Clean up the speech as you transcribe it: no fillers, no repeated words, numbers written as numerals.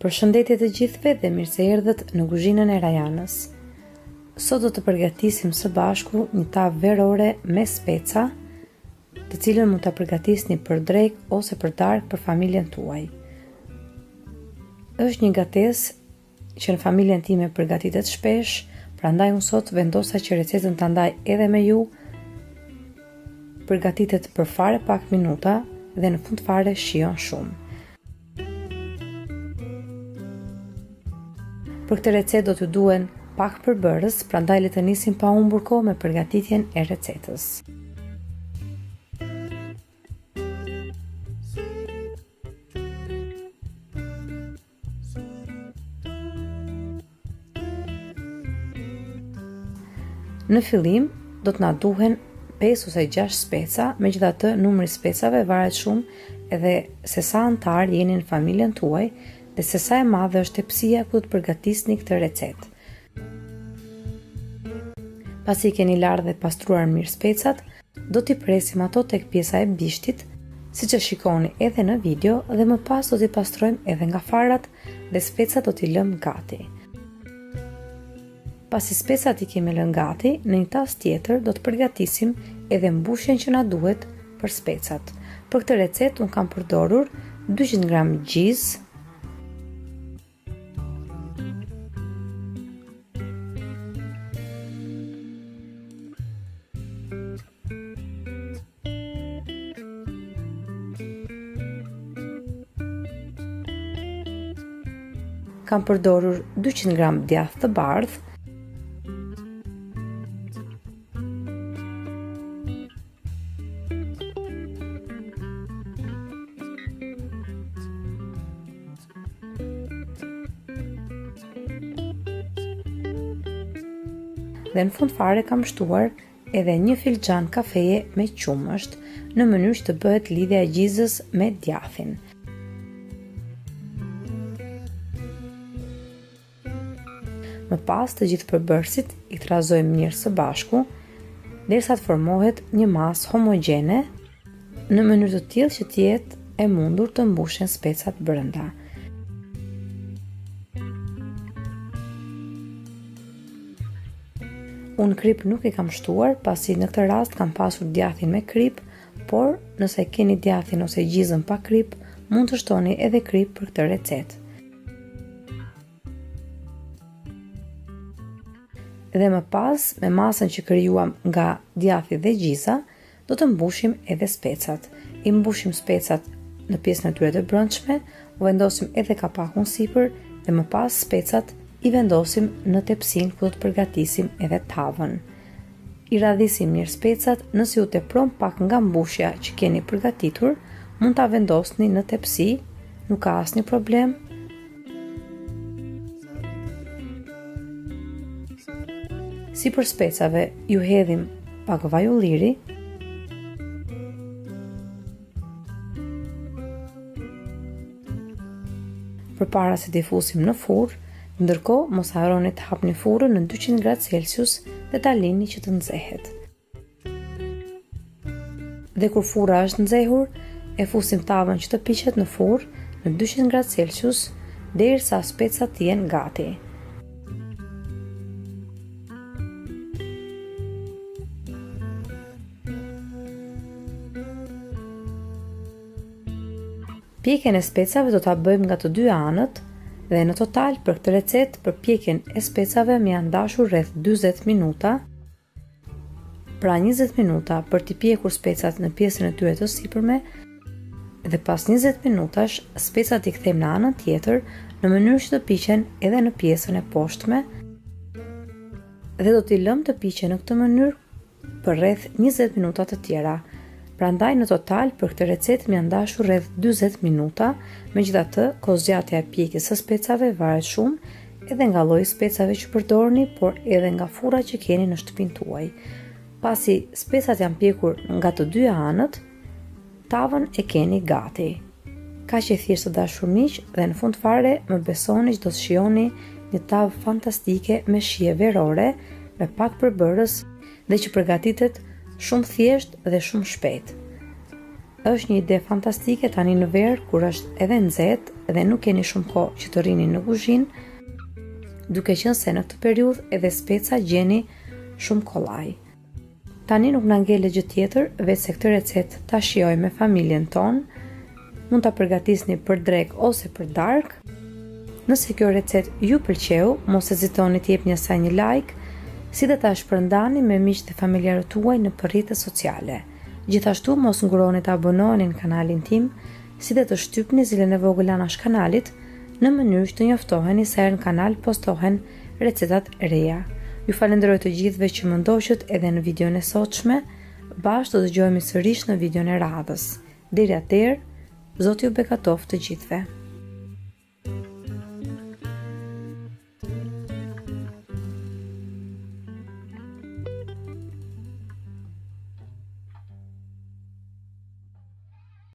Përshëndetje të gjithëve dhe mirë se erdhët në kuzhinën e Rajanës. Sot do të përgatisim së bashku një tavë verore me speca, të cilën mund ta përgatisni për drek ose për darkë për familjen tuaj. Është një gatesë që në familjen time përgatitet shpesh, prandaj unë sot vendosa që recetën ta ndaj edhe me ju. Përgatitet për fare pak minuta dhe në fund fare shijon shumë. Për këtë recetë do të duhen pak përbërës, prandaj le të nisim pa humbur kohë me përgatitjen e recetës. Në fillim do të na duhen 5 ose 6 speca, megjithatë numri i specave varet shumë edhe se sa antar jeni në familjen tuaj dhe se sa e madhe është tepsia ku të përgatisni këtë recetë. Pasi keni larë dhe pastruar mirë specat, do t'i presim ato tek pjesa e bishtit, siç e shikoni edhe në video, dhe më pas do t'i pastrojmë edhe nga farat dhe specat do t'i lëmë gati. Pasi specat i kemi lënë gati, në një tas tjetër do të përgatisim edhe mbushjen që na duhet për specat. Për këtë recetë unë kam përdorur 200 gram gjizë, 200 gram djathë të bardhë, dhe në fund fare kam shtuar edhe një filxhan kafeje me qumësht, në mënyrë që të bëhet lidhja e gjizës me djathin. Më pas të gjithë përbërësit i trazojmë mirë së bashku, derisa të formohet një masë homogjene, në mënyrë të tillë që të jetë e mundur të mbushen specat brenda. Unë krip nuk i kam shtuar, pasi në këtë rast kam pasur djathin me krip, por nëse keni djathin ose gjizën pa krip, mund të shtoni edhe krip për këtë recetë. Dhe më pas, me masën që krijuam nga djathi dhe gjiza, do të mbushim edhe specat. I mbushim specat në pjesën e tyre të brendshme, u vendosim edhe kapakun sipër dhe më pas specat i vendosim në tepsinë ku do të përgatisim edhe tavën. I radhisim mirë specat, nëse ju tepron pak nga mbushja që keni përgatitur, mund ta vendosni në tepsi, nuk ka asnjë problem. Si për specave, ju hedhim pak vaj ulliri, përpara se t'i fusim në furrë, ndërkohë mos harroni të hapni furrën në 200 gradë Celsius dhe ta lini që të nxehet. Dhe kur furra është nxehur, e fusim tavën që të piqet në furrë në 200 gradë Celsius derisa specat të jenë gati. Pjekjen e specave do ta bëjmë nga të dy anët dhe në total për këtë recetë për pjekjen e specave më janë dashur rreth 40 minuta. Pra 20 minuta për t'i pjekur specat në pjesën e tyre të sipërme dhe pas 20 minutash specat i kthejmë në anën tjetër në mënyrë që të piqen edhe në pjesën e poshtme dhe do t'i lëmë të piqen në këtë mënyrë për rreth 20 minuta të tjera. Prandaj në total për këtë recetë më janë dashur rreth 40 minuta, megjithatë kohëzgjatja e pjekjes së specave varet shumë edhe nga lloji i specave që përdorni, por edhe nga furra që keni në shtëpinë tuaj. Pasi specat janë pjekur nga të dy anët, tavën e keni gati. Kaq e thjeshtë të dashur miq, dhe në fund fare më besoni që do të shijoni një tavë fantastike me shije verore, me pak përbërës dhe që përgatitet shumë thjesht dhe shumë shpejt. Është një ide fantastike tani në verë kur është edhe nxehtë dhe nuk keni shumë kohë që të rrini në kuzhinë, duke qenë se në këtë periudhë edhe speca gjeni shumë kollaj. Tani nuk na ngele gjë tjetër veç se këtë recetë ta shijoj me familjen tonë. Mund ta përgatisni për drekë ose për darkë. Nëse kjo recetë ju pëlqeu, mos hezitoni të jepni asaj një like, si dhe ta shpërndani me miqtë dhe familjarët tuaj në rrjetet sociale. Gjithashtu mos nguroni të abonoheni në kanalin tim, si dhe të shtypni zilën e vogël anash kanalit, në mënyrë që të njoftoheni se në kanal postohen recetat e reja. Ju falenderoj të gjithëve që më ndoqët edhe në videon e sotshme. Bashkë do të dëgjohemi sërish në videon e radhës. Deri atëherë, Zoti ju bekatoft të gjithëve.